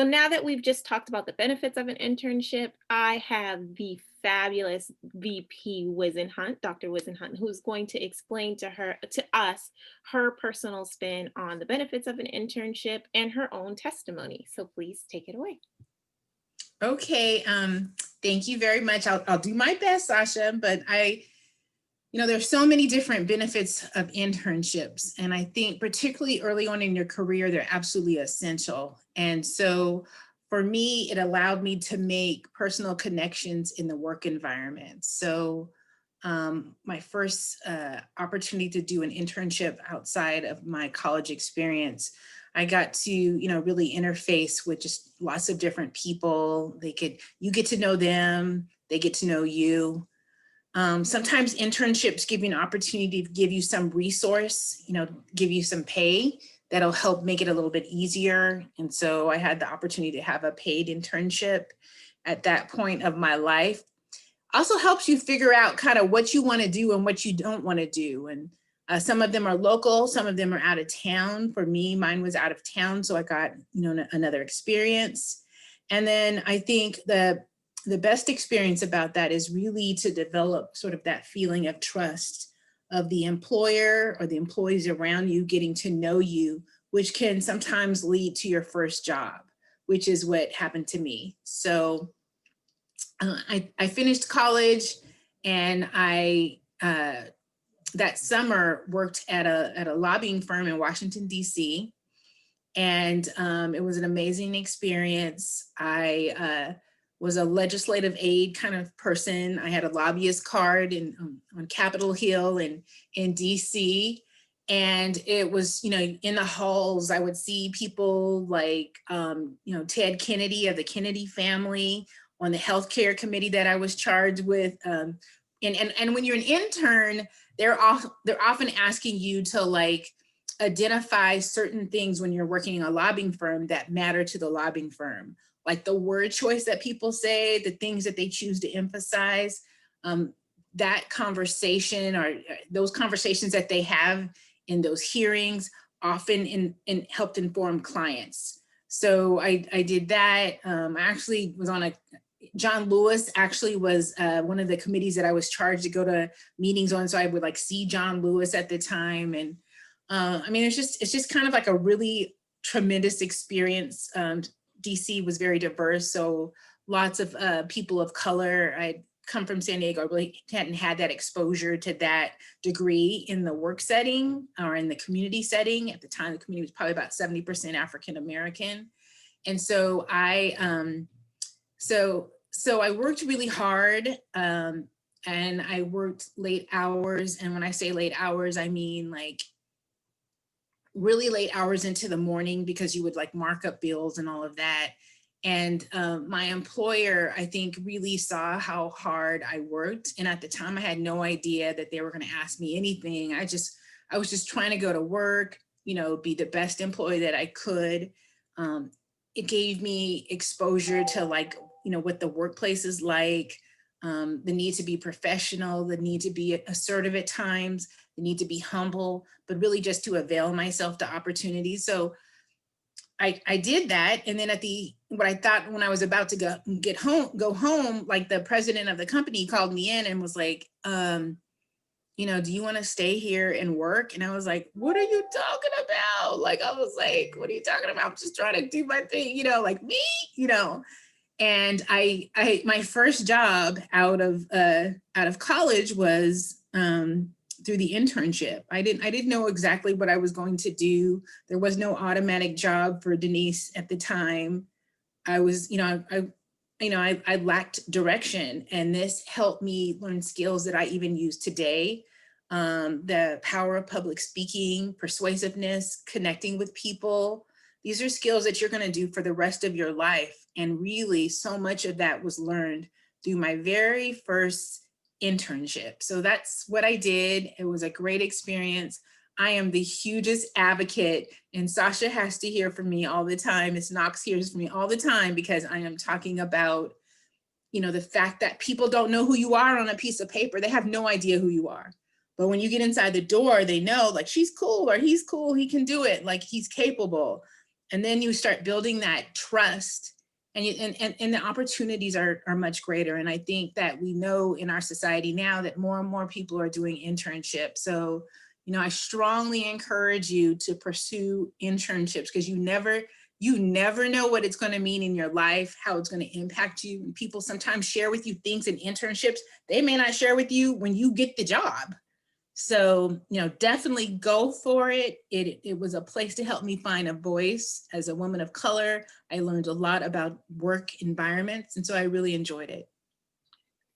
So now that we've just talked about the benefits of an internship, I have the fabulous VP Whisenhunt, Dr. Whisenhunt, who's going to explain to us, her personal spin on the benefits of an internship and her own testimony. So please take it away. Okay, thank you very much. I'll do my best, Sasha, but there's so many different benefits of internships. And I think particularly early on in your career, they're absolutely essential. And so for me, it allowed me to make personal connections in the work environment. So my first opportunity to do an internship outside of my college experience, I got to, really interface with just lots of different people. You get to know them, they get to know you. Sometimes internships give you an opportunity to give you some resource, give you some pay that'll help make it a little bit easier. And so I had the opportunity to have a paid internship at that point of my life. Also helps you figure out kind of what you want to do and what you don't want to do. And some of them are local, some of them are out of town. For me, mine was out of town, so I got, another experience. And then I think the best experience about that is really to develop sort of that feeling of trust of the employer or the employees around you getting to know you, which can sometimes lead to your first job, which is what happened to me. So I finished college, and I that summer worked at a lobbying firm in Washington, D.C. And it was an amazing experience. I was a legislative aide kind of person. I had a lobbyist card on Capitol Hill in DC. And it was, in the halls, I would see people like, Ted Kennedy of the Kennedy family on the healthcare committee that I was charged with. And when you're an intern, they're often asking you to identify certain things when you're working in a lobbying firm that matter to the lobbying firm, like the word choice that people say, the things that they choose to emphasize, that conversation or those conversations that they have in those hearings often helped inform clients. So I did that. I actually was on John Lewis actually was one of the committees that I was charged to go to meetings on. So I would see John Lewis at the time. And it's just kind of like a really tremendous experience. DC was very diverse, so lots of people of color. I'd come from San Diego, I really hadn't had that exposure to that degree in the work setting or in the community setting. At the time, the community was probably about 70% African American. And so I worked really hard, and I worked late hours. And when I say late hours, I mean really late hours into the morning, because you would mark up bills and all of that. And my employer, I think, really saw how hard I worked. And at the time, I had no idea that they were going to ask me anything. I was just trying to go to work, be the best employee that I could. It gave me exposure to what the workplace is like, the need to be professional, the need to be assertive at times, the need to be humble, but really just to avail myself to opportunities. So I did that. And then what I thought when I was about to go home, the president of the company called me in and was like, do you want to stay here and work? And I was like, what are you talking about? I was like, what are you talking about? I'm just trying to do my thing, me. And my first job out of college was through the internship. I didn't know exactly what I was going to do. There was no automatic job for Denise at the time. I was, I lacked direction, and this helped me learn skills that I even use today. The power of public speaking, persuasiveness, connecting with people. These are skills that you're going to do for the rest of your life. And really, so much of that was learned through my very first internship. So that's what I did. It was a great experience. I am the hugest advocate, and Sasha has to hear from me all the time. Ms. Knox hears from me all the time, because I am talking about, the fact that people don't know who you are on a piece of paper. They have no idea who you are. But when you get inside the door, they know she's cool or he's cool, he can do it, he's capable. And then you start building that trust, and and the opportunities are much greater. And I think that we know in our society now that more and more people are doing internships. So, I strongly encourage you to pursue internships, because you never know what it's going to mean in your life, how it's going to impact you. And people sometimes share with you things in internships they may not share with you when you get the job. So, definitely go for it. It was a place to help me find a voice as a woman of color. I learned a lot about work environments, and so I really enjoyed it.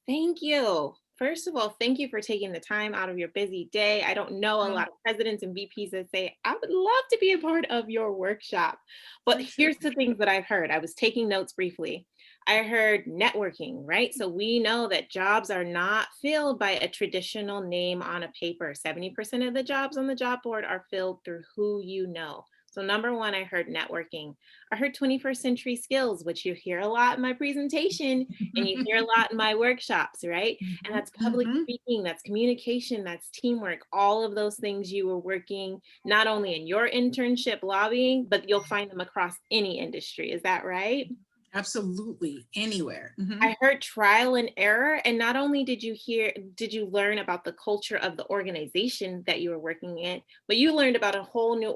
Thank you. First of all, thank you for taking the time out of your busy day. I don't know a Oh, lot of presidents and VPs that say, I would love to be a part of your workshop. But for sure. here's the things that I've heard. I was taking notes briefly. I heard networking, right? So we know that jobs are not filled by a traditional name on a paper. 70% of the jobs on the job board are filled through who you know. So, number one, I heard networking. I heard 21st century skills, which you hear a lot in my presentation and you hear a lot in my workshops, right? And that's public Mhm. speaking, that's communication, that's teamwork, all of those things you were working not only in your internship lobbying, but you'll find them across any industry. Is that right? Absolutely. Anywhere. Mhm. I heard trial and error. And not only did you learn about the culture of the organization that you were working in, but you learned about a whole new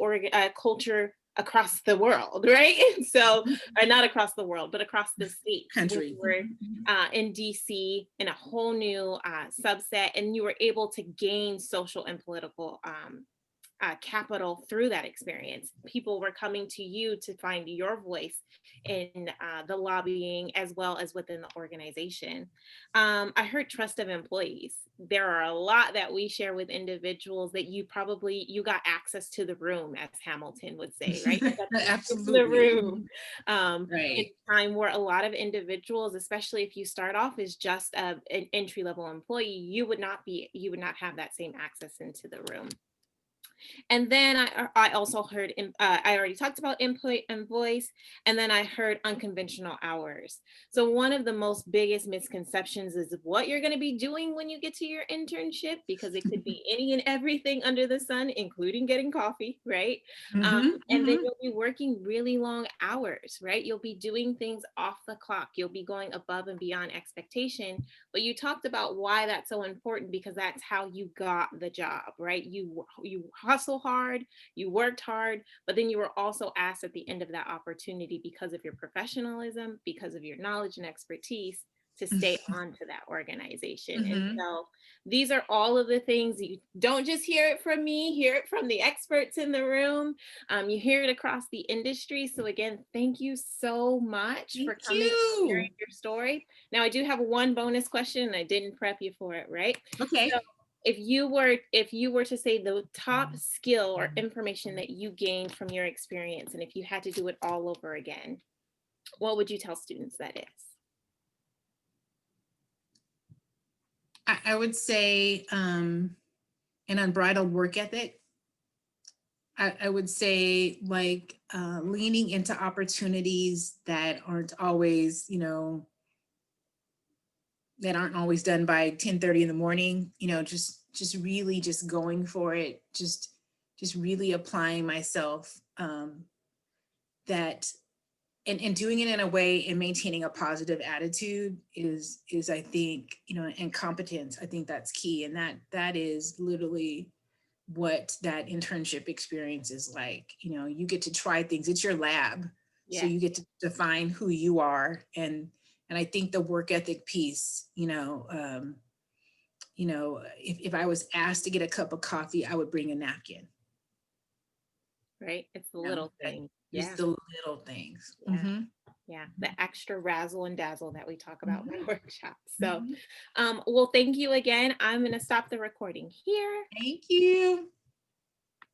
culture across the world, right? So, or not across the world, but across the states when Country. you were in DC in a whole new subset, and you were able to gain social and political capital through that experience. People were coming to you to find your voice in the lobbying as well as within the organization. I heard trust of employees. There are a lot that we share with individuals that you got access to the room, as Hamilton would say, right? You got to get to the Absolutely. room. Mhm. In Right. a time where a lot of individuals, especially if you start off as just an entry level employee, you would not have that same access into the room. And then I also heard, I already talked about input and voice, and then I heard unconventional hours. So one of the most biggest misconceptions is what you're going to be doing when you get to your internship, because it could be any and everything under the sun, including getting coffee, right? Um, Mhm. and then Mhm. you'll be working really long hours, right? You'll be doing things off the clock. You'll be going above and beyond expectation. But you talked about why that's so important, because that's how you got the job, right? You hustle hard, you worked hard, but then you were also asked at the end of that opportunity, because of your professionalism, because of your knowledge and expertise, to stay on to that organization. And Mhm. so these are all of the things you don't just hear it from me, hear it from the experts in the room. You hear it across the industry. So again, thank you so much for Thank coming and sharing you. your story. Now, I do have one bonus question, and I didn't prep you for it, right? So, Okay. if you were to say the top skill or information that you gained from your experience, and if you had to do it all over again, what would you tell students that is? I would say an unbridled work ethic. I would say, like, leaning into opportunities that aren't always, that aren't always done by 10:30 in the morning, just really just going for it, just really applying myself, that and doing it in a way and maintaining a positive attitude is I think, and competence. I think that's key. And that is literally what that internship experience is like. You get to try things. It's your lab. So Yes. you get to define who you are. And I think the work ethic piece, if I was asked to get a cup of coffee, I would bring a napkin. Right? It's the You know, little that things. just Yeah. the little things. Yeah. Yeah, the extra razzle and dazzle that we talk about in my Mhm. workshops. So, Mhm. well, thank you again. I'm going to stop the recording here. Thank you.